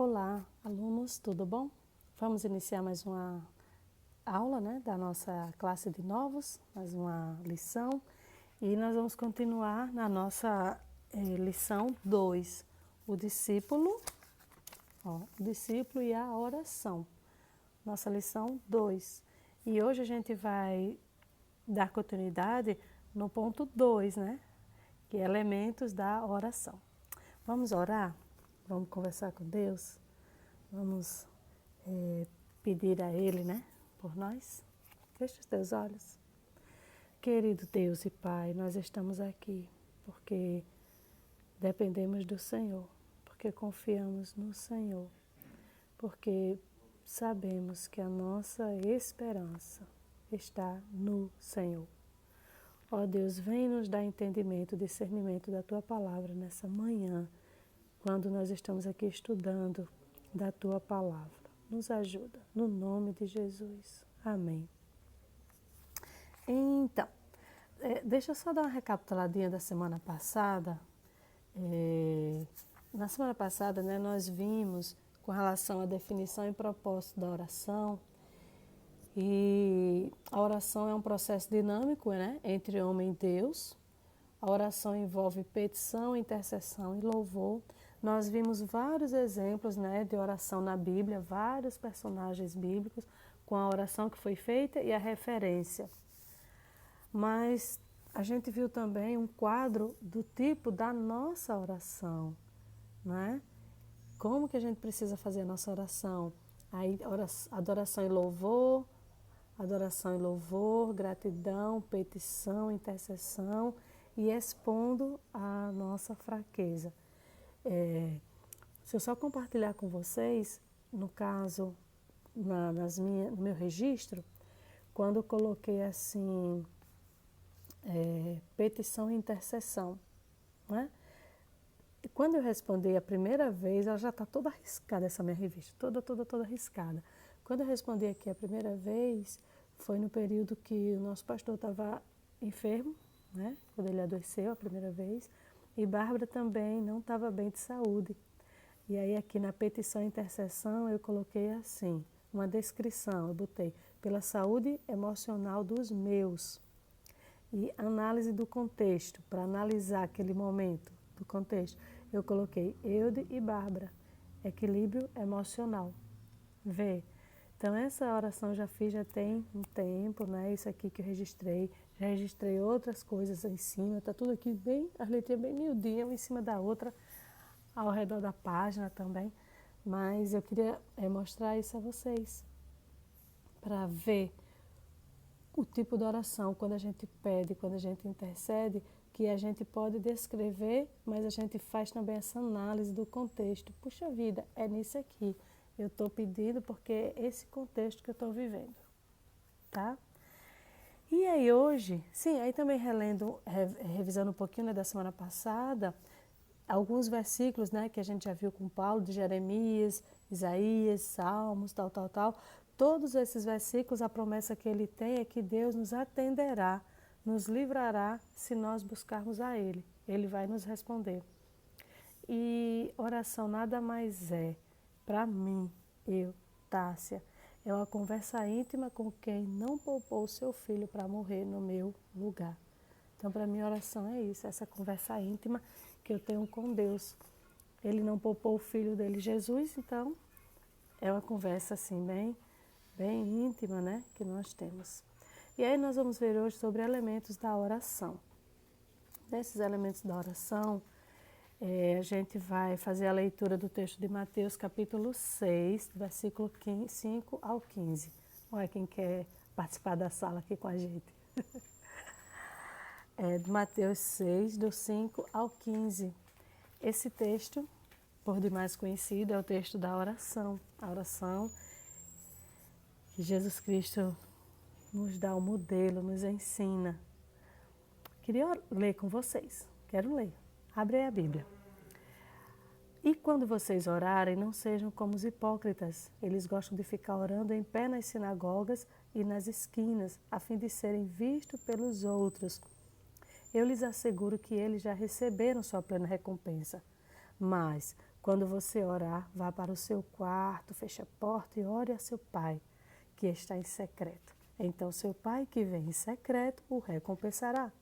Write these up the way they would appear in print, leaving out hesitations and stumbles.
Olá, alunos, tudo bom? Vamos iniciar mais uma aula, da nossa classe de novos, mais uma lição. E nós vamos continuar na nossa lição 2, o discípulo e a oração. Nossa lição 2. E hoje a gente vai dar continuidade no ponto 2, que é elementos da oração. Vamos orar? Vamos conversar com Deus? Vamos pedir a Ele, por nós? Feche os teus olhos. Querido Deus e Pai, nós estamos aqui porque dependemos do Senhor, porque confiamos no Senhor, porque sabemos que a nossa esperança está no Senhor. Ó Deus, vem nos dar entendimento, discernimento da Tua palavra nessa manhã, quando nós estamos aqui estudando da Tua palavra. Nos ajuda, no nome de Jesus. Amém. Então, deixa eu só dar uma recapituladinha da semana passada. Na semana passada, nós vimos com relação à definição e propósito da oração. E a oração é um processo dinâmico, entre homem e Deus. A oração envolve petição, intercessão e louvor. Nós vimos vários exemplos, de oração na Bíblia, vários personagens bíblicos com a oração que foi feita e a referência. Mas a gente viu também um quadro do tipo da nossa oração, Como que a gente precisa fazer a nossa oração? Aí, adoração e louvor, gratidão, petição, intercessão e expondo a nossa fraqueza. Se eu só compartilhar com vocês, no caso, no meu registro, quando eu coloquei assim, petição e intercessão, E quando eu respondi a primeira vez, ela já está toda arriscada, essa minha revista, toda arriscada. Quando eu respondi aqui a primeira vez, foi no período que o nosso pastor estava enfermo, quando ele adoeceu a primeira vez, e Bárbara também não estava bem de saúde. E aí aqui na petição e intercessão eu coloquei assim, uma descrição, eu botei pela saúde emocional dos meus. E análise do contexto, para analisar aquele momento do contexto, eu coloquei Eude e Bárbara, equilíbrio emocional. Vê? Então essa oração eu já fiz, já tem um tempo, Isso aqui que eu registrei, já registrei outras coisas em cima, tá tudo aqui bem, as letrinhas bem miudinhas, uma em cima da outra, ao redor da página também. Mas eu queria mostrar isso a vocês, para ver o tipo de oração, quando a gente pede, quando a gente intercede, que a gente pode descrever, mas a gente faz também essa análise do contexto. Puxa vida, é nisso aqui. Eu estou pedindo porque é esse contexto que eu estou vivendo, tá? E aí hoje, aí também revisando um pouquinho da semana passada, alguns versículos, que a gente já viu com Paulo, de Jeremias, Isaías, Salmos, tal. Todos esses versículos, a promessa que ele tem é que Deus nos atenderá, nos livrará se nós buscarmos a Ele. Ele vai nos responder. E oração nada mais é, para mim, Tássia, é uma conversa íntima com quem não poupou o seu filho para morrer no meu lugar. Então, para mim, oração é isso, essa conversa íntima que eu tenho com Deus. Ele não poupou o filho dele, Jesus, então é uma conversa assim, bem íntima, que nós temos. E aí nós vamos ver hoje sobre elementos da oração. Desses elementos da oração, a gente vai fazer a leitura do texto de Mateus, capítulo 6, versículo 5 ao 15. Olha quem quer participar da sala aqui com a gente. De Mateus 6, do 5 ao 15. Esse texto, por demais conhecido, é o texto da oração. A oração que Jesus Cristo nos dá o modelo, nos ensina. Queria ler com vocês. Quero ler. Abre aí a Bíblia. E quando vocês orarem, não sejam como os hipócritas. Eles gostam de ficar orando em pé nas sinagogas e nas esquinas, a fim de serem vistos pelos outros. Eu lhes asseguro que eles já receberam sua plena recompensa. Mas, Quando você orar, vá para o seu quarto, feche a porta e ore a seu pai, que está em secreto. Então seu pai que vem em secreto o recompensará.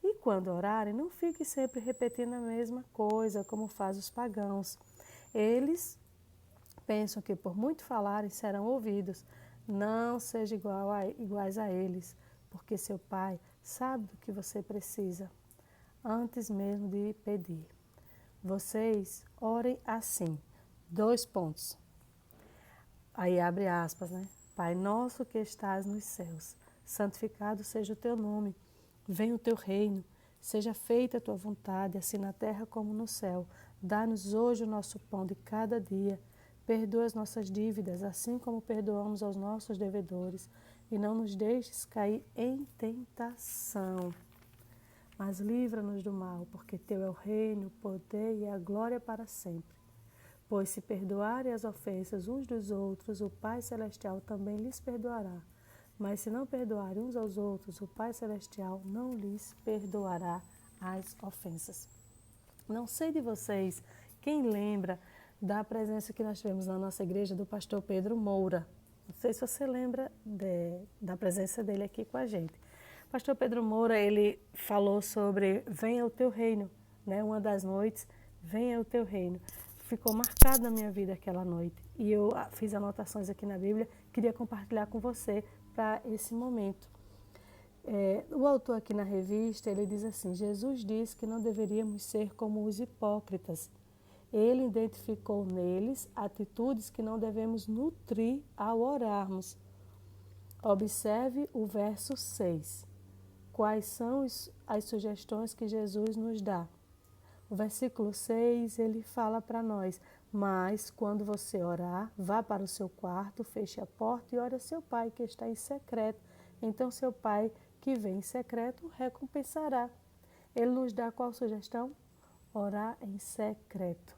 E quando orarem, não fique sempre repetindo a mesma coisa, como fazem os pagãos. Eles pensam que por muito falarem serão ouvidos. Não seja iguais a eles, porque seu pai sabe do que você precisa, antes mesmo de pedir. Vocês orem assim, 2 pontos. Aí abre aspas, né? Pai nosso que estás nos céus, santificado seja o teu nome. Venha o teu reino, seja feita a tua vontade, assim na terra como no céu. Dá-nos hoje o nosso pão de cada dia. Perdoa as nossas dívidas, assim como perdoamos aos nossos devedores. E não nos deixes cair em tentação, mas livra-nos do mal, porque teu é o reino, o poder e a glória para sempre. Pois se perdoarem as ofensas uns dos outros, o Pai Celestial também lhes perdoará. Mas se não perdoarem uns aos outros, o Pai Celestial não lhes perdoará as ofensas. Não sei de vocês, quem lembra da presença que nós tivemos na nossa igreja do pastor Pedro Moura. Não sei se você lembra da presença dele aqui com a gente. O pastor Pedro Moura, ele falou sobre venha o teu reino, né? Uma das noites, venha o teu reino. Ficou marcado na minha vida aquela noite. E eu fiz anotações aqui na Bíblia, queria compartilhar com você para esse momento. O autor aqui na revista, ele diz assim, Jesus disse que não deveríamos ser como os hipócritas. Ele identificou neles atitudes que não devemos nutrir ao orarmos. Observe o verso 6. Quais são as sugestões que Jesus nos dá? O versículo 6, ele fala para nós, mas quando você orar, vá para o seu quarto, feche a porta e ore a seu pai que está em secreto. Então seu pai que vem em secreto recompensará. Ele nos dá qual sugestão? Orar em secreto,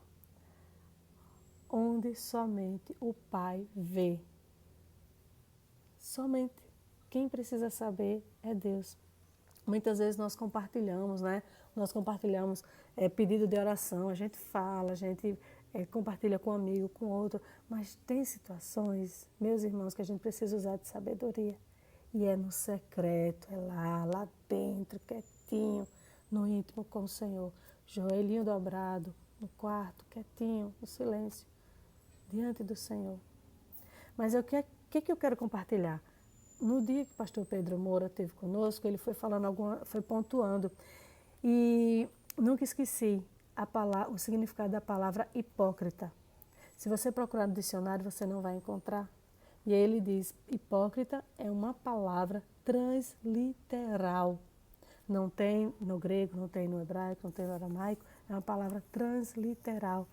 onde somente o pai vê. Somente quem precisa saber é Deus. Muitas vezes nós compartilhamos, né? Nós compartilhamos pedido de oração, a gente fala, a gente compartilha com um amigo, com outro, mas tem situações, meus irmãos, que a gente precisa usar de sabedoria. E é no secreto, é lá dentro, quietinho, no íntimo com o Senhor. Joelhinho dobrado, no quarto, quietinho, no silêncio, diante do Senhor. Mas o que eu quero compartilhar? No dia que o pastor Pedro Moura esteve conosco, ele foi falando foi pontuando. E nunca esqueci o significado da palavra hipócrita. Se você procurar no dicionário, você não vai encontrar. E aí ele diz, hipócrita é uma palavra transliteral. Não tem no grego, não tem no hebraico, não tem no aramaico, é uma palavra transliteral.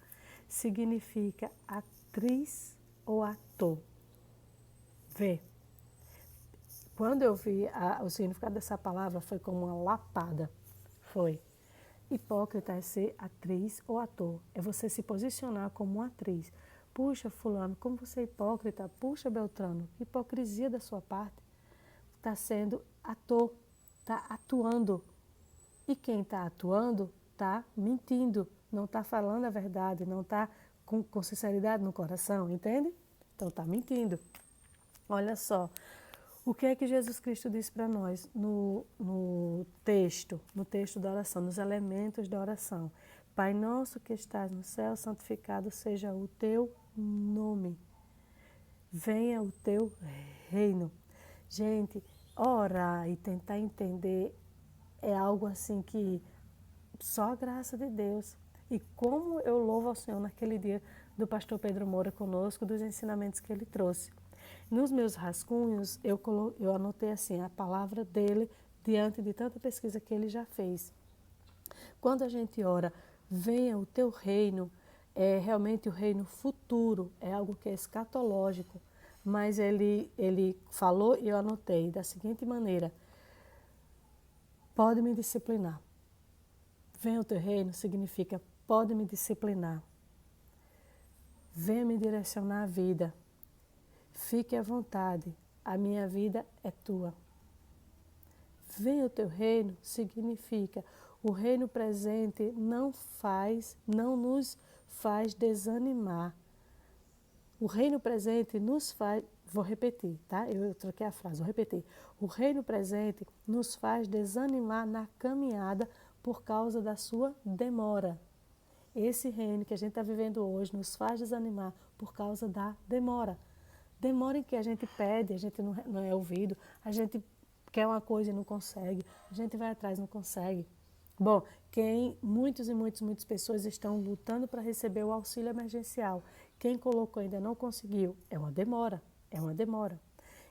Significa atriz ou ator. Vê. Quando eu vi o significado dessa palavra, foi como uma lapada. Foi. Hipócrita é ser atriz ou ator. É você se posicionar como uma atriz. Puxa, fulano, como você é hipócrita. Puxa, Beltrano, que hipocrisia da sua parte. Está sendo ator, está atuando. E quem está atuando está mentindo, não está falando a verdade, não está com sinceridade no coração, entende? Então está mentindo. Olha só. O que é que Jesus Cristo disse para nós no texto da oração, nos elementos da oração? Pai nosso que estás no céu, santificado seja o teu nome. Venha o teu reino. Gente, orar e tentar entender é algo assim que só a graça de Deus. E como eu louvo ao Senhor naquele dia do pastor Pedro Moura conosco, dos ensinamentos que ele trouxe. Nos meus rascunhos, eu anotei assim, a palavra dele diante de tanta pesquisa que ele já fez. Quando a gente ora, venha o teu reino, é realmente o reino futuro, é algo que é escatológico, mas ele falou e eu anotei da seguinte maneira, pode me disciplinar. Venha o teu reino significa pode me disciplinar. Venha me direcionar a vida. Fique à vontade, a minha vida é tua. Venha o teu reino significa o reino presente não nos faz desanimar. O reino presente nos faz... Vou repetir, tá? Eu troquei a frase, vou repetir. O reino presente nos faz desanimar na caminhada por causa da sua demora. Esse reino que a gente está vivendo hoje nos faz desanimar por causa da demora. Demora em que a gente pede, a gente não é ouvido, a gente quer uma coisa e não consegue, a gente vai atrás e não consegue. Bom, muitas pessoas estão lutando para receber o auxílio emergencial. Quem colocou ainda não conseguiu. É uma demora.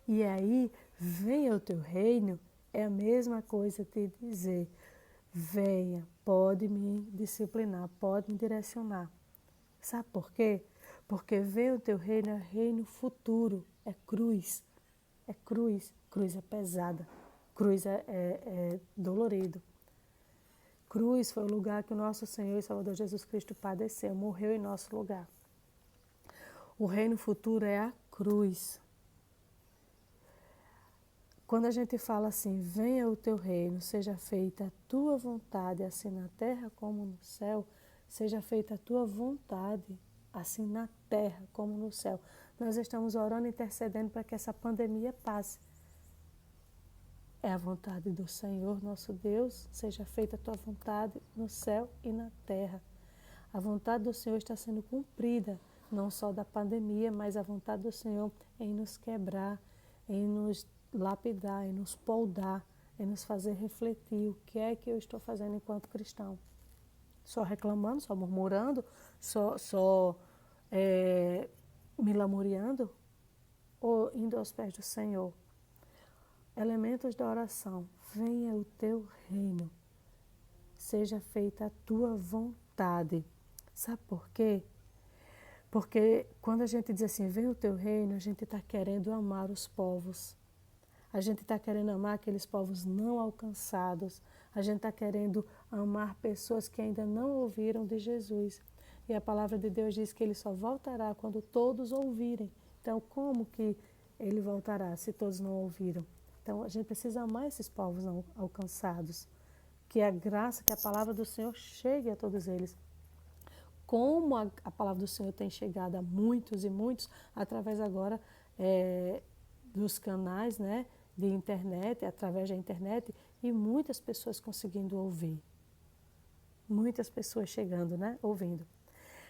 E aí, venha o teu reino, é a mesma coisa te dizer, venha, pode me disciplinar, pode me direcionar. Sabe por quê? Porque venha o teu reino é reino futuro, é cruz. Cruz é pesada, cruz é dolorido. Cruz foi o lugar que o nosso Senhor e Salvador Jesus Cristo padeceu, morreu em nosso lugar. O reino futuro é a cruz. Quando a gente fala assim, venha o teu reino, seja feita a tua vontade, assim na terra como no céu, seja feita a tua vontade, assim na terra como no céu. Nós estamos orando e intercedendo para que essa pandemia passe. É a vontade do Senhor, nosso Deus, seja feita a tua vontade no céu e na terra. A vontade do Senhor está sendo cumprida, não só da pandemia, mas a vontade do Senhor em nos quebrar, em nos lapidar, em nos poldar, em nos fazer refletir o que é que eu estou fazendo enquanto cristão. Só reclamando, só murmurando, só me lamuriando, ou indo aos pés do Senhor. Elementos da oração. Venha o teu reino. Seja feita a tua vontade. Sabe por quê? Porque quando a gente diz assim, venha o teu reino, a gente está querendo amar os povos. A gente está querendo amar aqueles povos não alcançados. A gente está querendo amar pessoas que ainda não ouviram de Jesus. E a palavra de Deus diz que ele só voltará quando todos ouvirem. Então, como que ele voltará se todos não ouviram? Então, a gente precisa amar esses povos não alcançados. Que a graça, que a palavra do Senhor chegue a todos eles. Como a palavra do Senhor tem chegado a muitos e muitos, através agora dos canais, né, de internet, através da internet, e muitas pessoas conseguindo ouvir. Muitas pessoas chegando, né, ouvindo.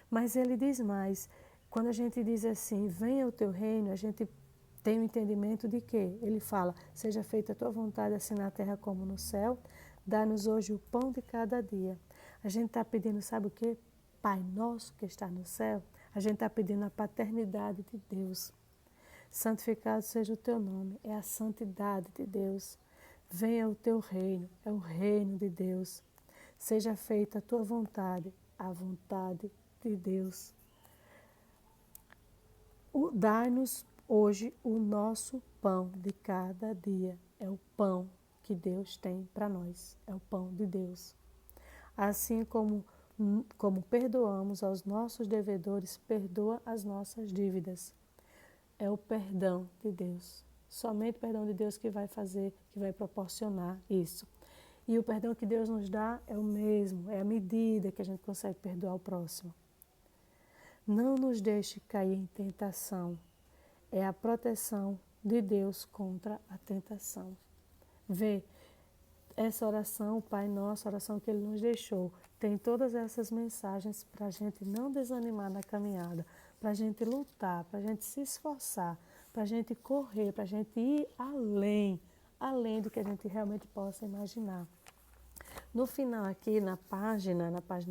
Mas ele diz mais, quando a gente diz assim, venha o teu reino, a gente tem o entendimento de que ele fala, seja feita a tua vontade assim na terra como no céu, dá-nos hoje o pão de cada dia. A gente está pedindo, sabe o quê? Pai nosso que está no céu, a gente está pedindo a paternidade de Deus. Santificado seja o teu nome, é a santidade de Deus. Venha o teu reino, é o reino de Deus. Seja feita a tua vontade, a vontade de Deus. Dai-nos hoje o nosso pão de cada dia. É o pão que Deus tem para nós, é o pão de Deus. Assim como perdoamos aos nossos devedores, perdoa as nossas dívidas. É o perdão de Deus. Somente o perdão de Deus que vai fazer, que vai proporcionar isso. E o perdão que Deus nos dá é o mesmo, é a medida que a gente consegue perdoar o próximo. Não nos deixe cair em tentação. É a proteção de Deus contra a tentação. Vê, essa oração, o Pai Nosso, a oração que Ele nos deixou, tem todas essas mensagens para a gente não desanimar na caminhada, para a gente lutar, para a gente se esforçar, para a gente correr, para a gente ir além do que a gente realmente possa imaginar. No final aqui, na página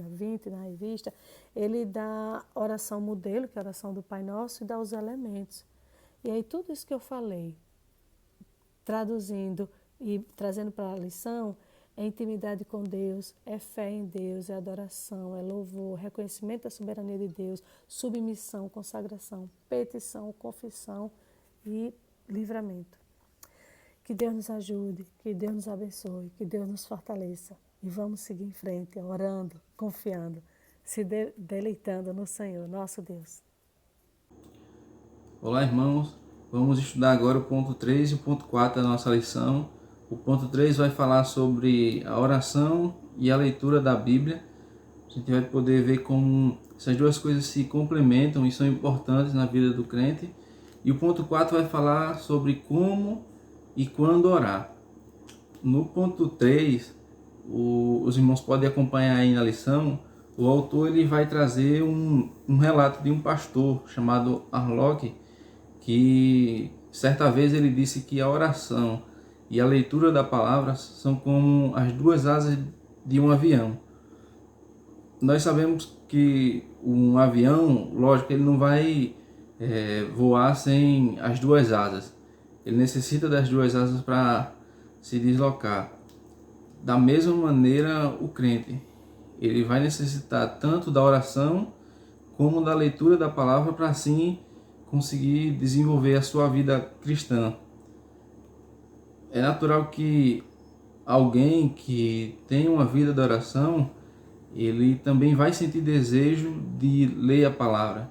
20 da revista, ele dá a oração modelo, que é a oração do Pai Nosso, e dá os elementos. E aí tudo isso que eu falei, traduzindo e trazendo para a lição, é intimidade com Deus, é fé em Deus, é adoração, é louvor, reconhecimento da soberania de Deus, submissão, consagração, petição, confissão e livramento. Que Deus nos ajude, que Deus nos abençoe, que Deus nos fortaleça. E vamos seguir em frente, orando, confiando, se deleitando no Senhor, nosso Deus. Olá, irmãos. Vamos estudar agora o ponto 3 e o ponto 4 da nossa lição. O ponto 3 vai falar sobre a oração e a leitura da Bíblia. A gente vai poder ver como Essas duas coisas se complementam e são importantes na vida do crente. E o ponto 4 vai falar sobre como e quando orar. No ponto 3, os irmãos podem acompanhar aí na lição, o autor ele vai trazer um relato de um pastor chamado Arlok, que certa vez ele disse que a oração e a leitura da palavra são como as duas asas de um avião. Nós sabemos que um avião, lógico, ele não vai voar sem as duas asas. Ele necessita das duas asas para se deslocar. Da mesma maneira, o crente, ele vai necessitar tanto da oração como da leitura da palavra para assim conseguir desenvolver a sua vida cristã. É natural que alguém que tem uma vida de oração, ele também vai sentir desejo de ler a palavra.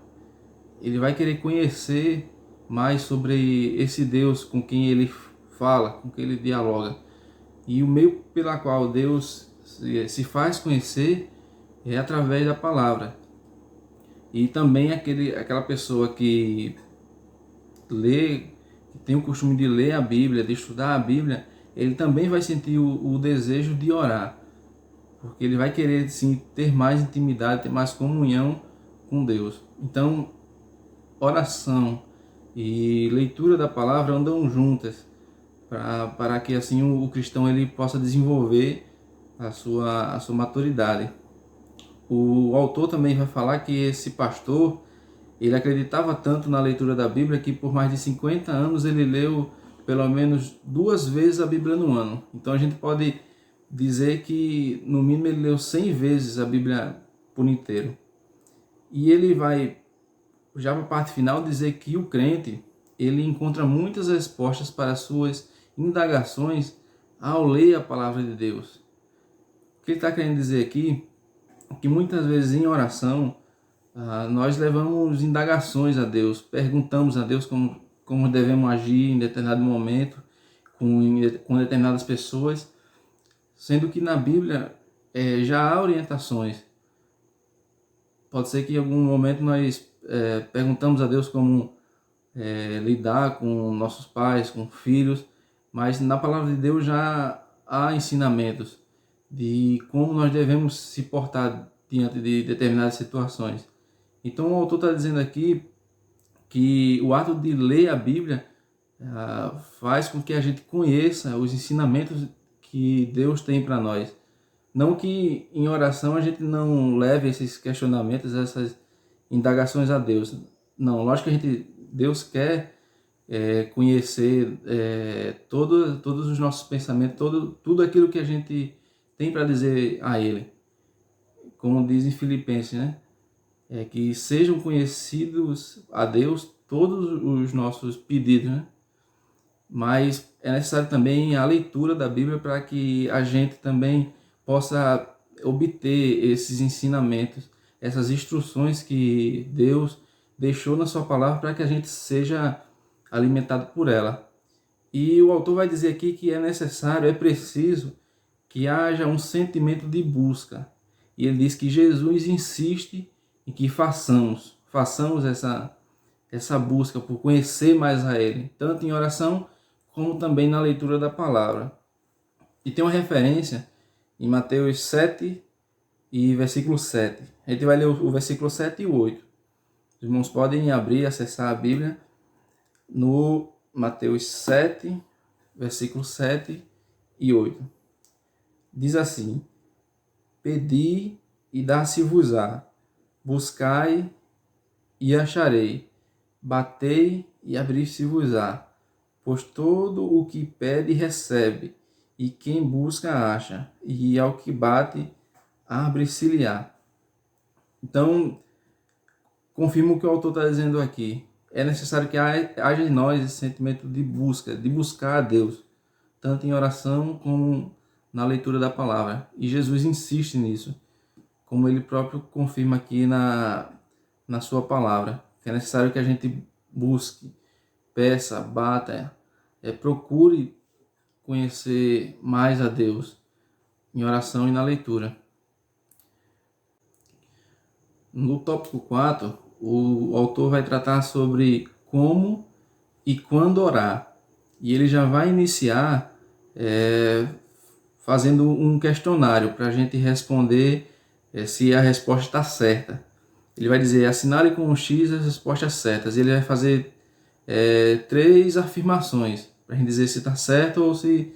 Ele vai querer conhecer mais sobre esse Deus com quem ele fala, com quem ele dialoga. E o meio pela qual Deus se faz conhecer é através da palavra. E também aquela pessoa que lê, que tem o costume de ler a Bíblia, de estudar a Bíblia, ele também vai sentir o desejo de orar. Porque ele vai querer sim ter mais intimidade, ter mais comunhão com Deus. Então, oração e leitura da palavra andam juntas, para que assim o cristão ele possa desenvolver a sua maturidade. O autor também vai falar que esse pastor, ele acreditava tanto na leitura da Bíblia que por mais de 50 anos ele leu pelo menos 2 vezes a Bíblia no ano. Então a gente pode dizer que no mínimo ele leu 100 vezes a Bíblia por inteiro. E ele vai, já para a parte final, dizer que o crente, ele encontra muitas respostas para as suas indagações ao ler a palavra de Deus. O que ele está querendo dizer aqui é que muitas vezes em oração nós levamos indagações a Deus, perguntamos a Deus como devemos agir em determinado momento, com determinadas pessoas, sendo que na Bíblia já há orientações. Pode ser que em algum momento nós perguntamos a Deus como lidar com nossos pais, com filhos, mas na palavra de Deus já há ensinamentos de como nós devemos se portar diante de determinadas situações. Então o autor está dizendo aqui que o ato de ler a Bíblia faz com que a gente conheça os ensinamentos que Deus tem para nós. Não que em oração a gente não leve esses questionamentos, essas indagações a Deus. Não, lógico que Deus quer conhecer todos os nossos pensamentos, tudo aquilo que a gente tem para dizer a Ele. Como diz em Filipenses, né? Que sejam conhecidos a Deus todos os nossos pedidos, né? Mas é necessário também a leitura da Bíblia para que a gente também possa obter esses ensinamentos, essas instruções que Deus deixou na sua palavra para que a gente seja alimentado por ela. E o autor vai dizer aqui que é necessário, é preciso que haja um sentimento de busca. E ele diz que Jesus insiste em que façamos essa busca por conhecer mais a Ele, tanto em oração como também na leitura da palavra. E tem uma referência em Mateus 7 e versículo 7. A gente vai ler o versículo 7 e 8. Os irmãos podem abrir e acessar a Bíblia no Mateus 7, versículo 7 e 8. Diz assim: Pedi e dar-se-vos-á, buscai e acharei, batei e abrir-se-vos-á. Pois todo o que pede recebe, e quem busca acha, e ao que bate abre-se-lhe-á. Então, confirmo o que o autor está dizendo aqui. É necessário que haja em nós esse sentimento de busca, de buscar a Deus, tanto em oração como na leitura da palavra. E Jesus insiste nisso, como ele próprio confirma aqui na sua palavra, que é necessário que a gente busque, peça, bata, procure conhecer mais a Deus em oração e na leitura. No tópico 4, o autor vai tratar sobre como e quando orar. E ele já vai iniciar fazendo um questionário para a gente responder se a resposta está certa. Ele vai dizer, assinale com um X as respostas certas. Ele vai fazer 3 afirmações para a gente dizer se está certo ou se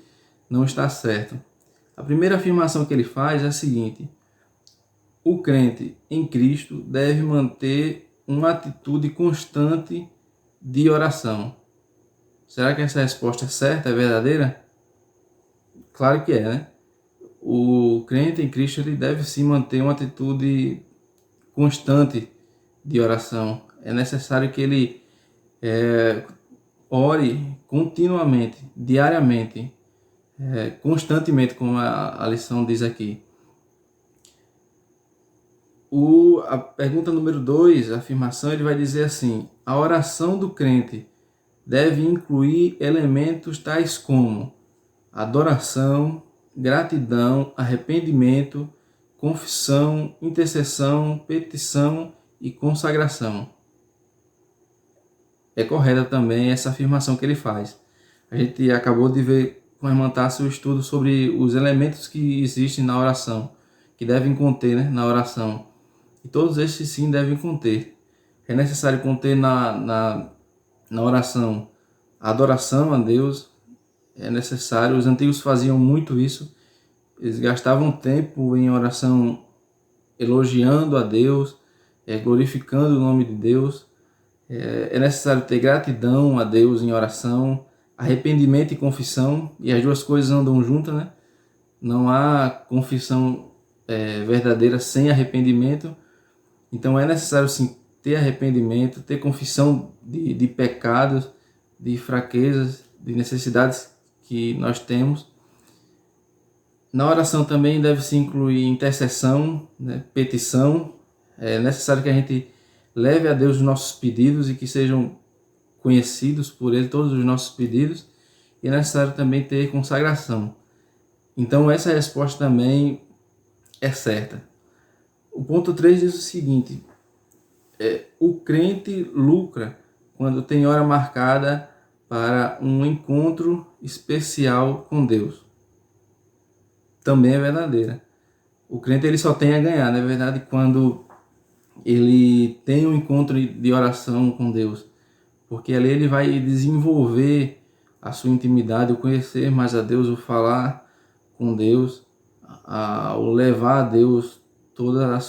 não está certo. A primeira afirmação que ele faz é a seguinte: o crente em Cristo deve manter uma atitude constante de oração. Será que essa resposta é certa, é verdadeira? Claro que é, né? O crente em Cristo ele deve sim manter uma atitude constante de oração. É necessário que ele ore continuamente, diariamente, constantemente, como a lição diz aqui. A pergunta número 2, a afirmação, ele vai dizer assim: a oração do crente deve incluir elementos tais como adoração, gratidão, arrependimento, confissão, intercessão, petição e consagração. É correta também essa afirmação que ele faz. A gente acabou de ver com a irmã Tássia o estudo sobre os elementos que existem na oração, que devem conter, né, na oração. E todos esses sim devem conter. É necessário conter na oração a adoração a Deus. É necessário, os antigos faziam muito isso. Eles gastavam tempo em oração elogiando a Deus, glorificando o nome de Deus. É necessário ter gratidão a Deus em oração, arrependimento e confissão, e as duas coisas andam juntas, né? Não há confissão verdadeira sem arrependimento. Então é necessário sim ter arrependimento, ter confissão de pecados, de fraquezas, de necessidades que nós temos. Na oração também deve-se incluir intercessão, né, petição. É necessário que a gente leve a Deus os nossos pedidos e que sejam conhecidos por Ele todos os nossos pedidos. E é necessário também ter consagração. Então essa resposta também é certa. O ponto 3 diz o seguinte: o crente lucra quando tem hora marcada para um encontro especial com Deus. Também é verdadeira. O crente ele só tem a ganhar, na verdade, quando ele tem um encontro de oração com Deus. Porque ali ele vai desenvolver a sua intimidade, o conhecer mais a Deus, o falar com Deus, o levar a Deus todas as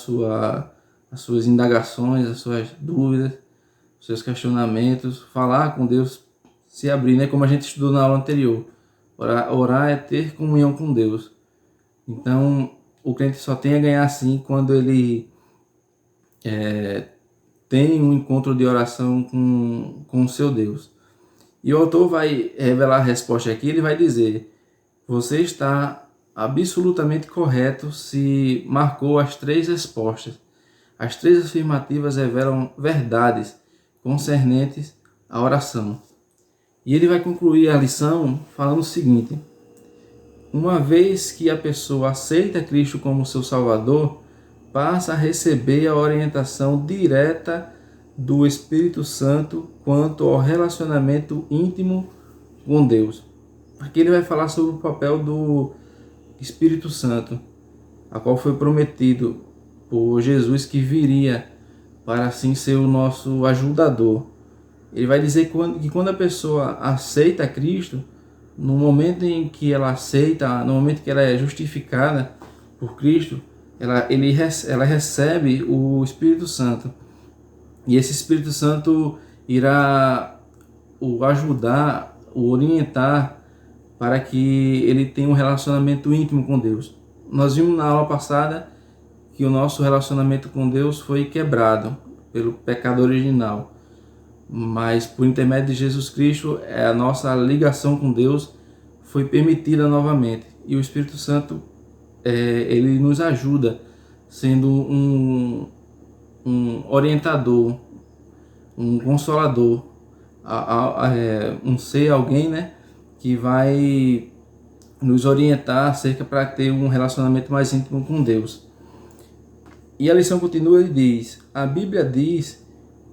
suas indagações, as suas dúvidas, os seus questionamentos, falar com Deus, se abrir, né? Como a gente estudou na aula anterior. Orar é ter comunhão com Deus. Então, o crente só tem a ganhar assim quando ele tem um encontro de oração com o seu Deus. E o autor vai revelar a resposta aqui, ele vai dizer: você está absolutamente correto se marcou as 3 respostas. As 3 afirmativas revelam verdades concernentes à oração. E ele vai concluir a lição falando o seguinte: uma vez que a pessoa aceita Cristo como seu Salvador, passa a receber a orientação direta do Espírito Santo quanto ao relacionamento íntimo com Deus. Aqui ele vai falar sobre o papel do Espírito Santo, a qual foi prometido por Jesus que viria para assim ser o nosso ajudador. Ele vai dizer que quando a pessoa aceita Cristo, no momento em que ela aceita, no momento que ela é justificada por Cristo, ela recebe o Espírito Santo. E esse Espírito Santo irá o ajudar, o orientar para que ele tenha um relacionamento íntimo com Deus. Nós vimos na aula passada que o nosso relacionamento com Deus foi quebrado pelo pecado original. Mas por intermédio de Jesus Cristo, a nossa ligação com Deus foi permitida novamente. E o Espírito Santo, ele nos ajuda, sendo um orientador, um consolador, alguém, né, que vai nos orientar acerca para ter um relacionamento mais íntimo com Deus. E a lição continua e diz: a Bíblia diz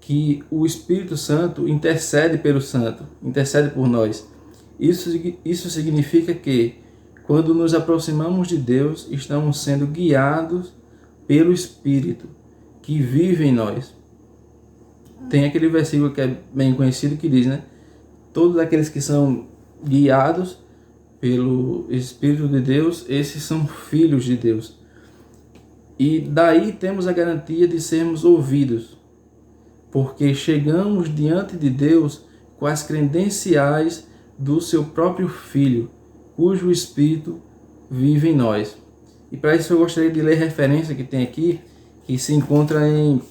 que o Espírito Santo intercede pelo santo, intercede por nós. Isso significa que, quando nos aproximamos de Deus, estamos sendo guiados pelo Espírito que vive em nós. Tem aquele versículo que é bem conhecido que diz, né? Todos aqueles que são guiados pelo Espírito de Deus, esses são filhos de Deus. E daí temos a garantia de sermos ouvidos, porque chegamos diante de Deus com as credenciais do seu próprio Filho, cujo Espírito vive em nós. E para isso eu gostaria de ler a referência que tem aqui, que se encontra em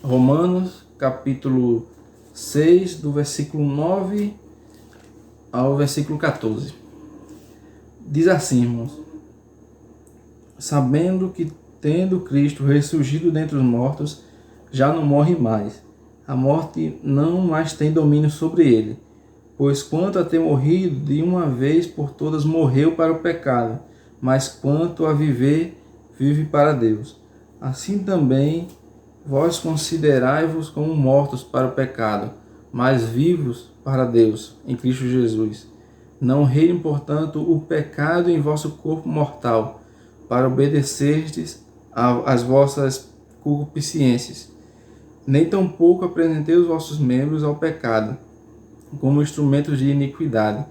Romanos, capítulo 6, do versículo 9 ao versículo 14. Diz assim, irmãos: sabendo que, tendo Cristo ressurgido dentre os mortos, já não morre mais. A morte não mais tem domínio sobre ele. Pois quanto a ter morrido de uma vez por todas, morreu para o pecado, mas quanto a viver, vive para Deus. Assim também vós considerai-vos como mortos para o pecado, mas vivos para Deus, em Cristo Jesus. Não reine, portanto, o pecado em vosso corpo mortal, para obedecerdes às vossas concupiscências. Nem tampouco apresentei os vossos membros ao pecado, como instrumentos de iniquidade,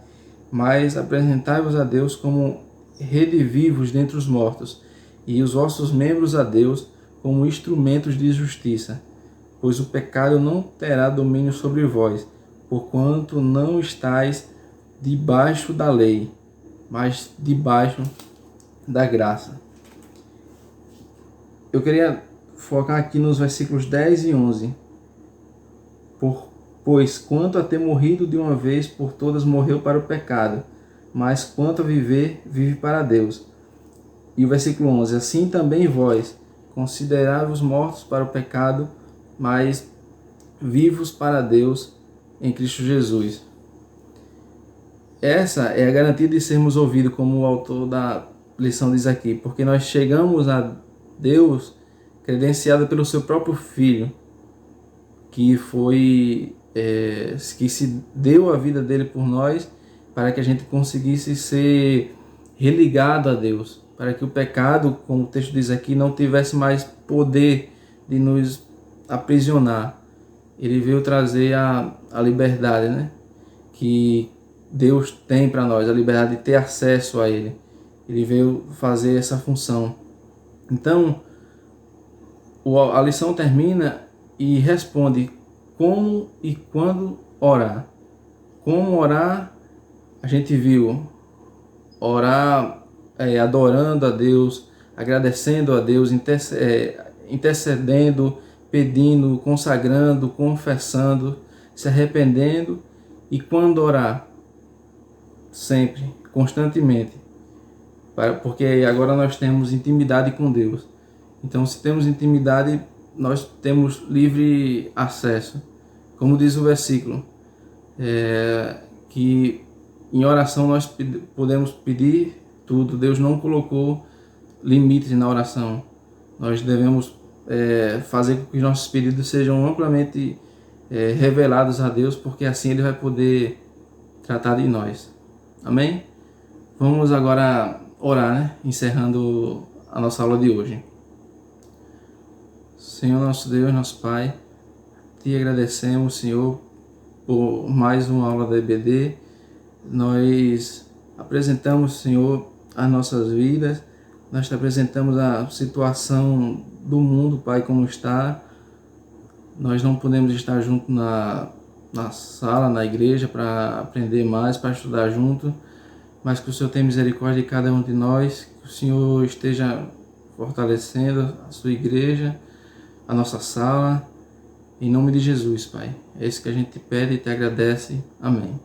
mas apresentai-vos a Deus como redivivos dentre os mortos, e os vossos membros a Deus como instrumentos de justiça. Pois o pecado não terá domínio sobre vós, porquanto não estáis debaixo da lei, mas debaixo da graça. Eu queria focar aqui nos versículos 10 e 11. Pois quanto a ter morrido de uma vez por todas, morreu para o pecado, mas quanto a viver, vive para Deus. E o versículo 11: assim também vós, considerai-vos mortos para o pecado, mas vivos para Deus em Cristo Jesus. Essa é a garantia de sermos ouvidos, como o autor da lição diz aqui, porque nós chegamos a Deus credenciado pelo seu próprio Filho, que se deu a vida dele por nós, para que a gente conseguisse ser religado a Deus, para que o pecado, como o texto diz aqui, não tivesse mais poder de nos aprisionar. Ele veio trazer a liberdade, né? Que Deus tem para nós, a liberdade de ter acesso a Ele. Ele veio fazer essa função. Então, a lição termina e responde como e quando orar. Como orar, a gente viu. Orar adorando a Deus, agradecendo a Deus, intercedendo, pedindo, consagrando, confessando, se arrependendo. E quando orar? Sempre, constantemente. Porque agora nós temos intimidade com Deus. Então, se temos intimidade, nós temos livre acesso. Como diz o versículo, que em oração nós podemos pedir tudo. Deus não colocou limites na oração. Nós devemos fazer com que os nossos pedidos sejam amplamente revelados a Deus, porque assim Ele vai poder tratar de nós. Amém? Vamos agora orar, né? Encerrando a nossa aula de hoje. Senhor nosso Deus, nosso Pai, te agradecemos, Senhor, por mais uma aula da EBD. Nós apresentamos, Senhor, as nossas vidas, nós te apresentamos a situação do mundo, Pai, como está. Nós não podemos estar junto na sala, na igreja, para aprender mais, para estudar junto, mas que o Senhor tenha misericórdia de cada um de nós, que o Senhor esteja fortalecendo a sua igreja, a nossa sala, em nome de Jesus, Pai. É isso que a gente pede e te agradece. Amém.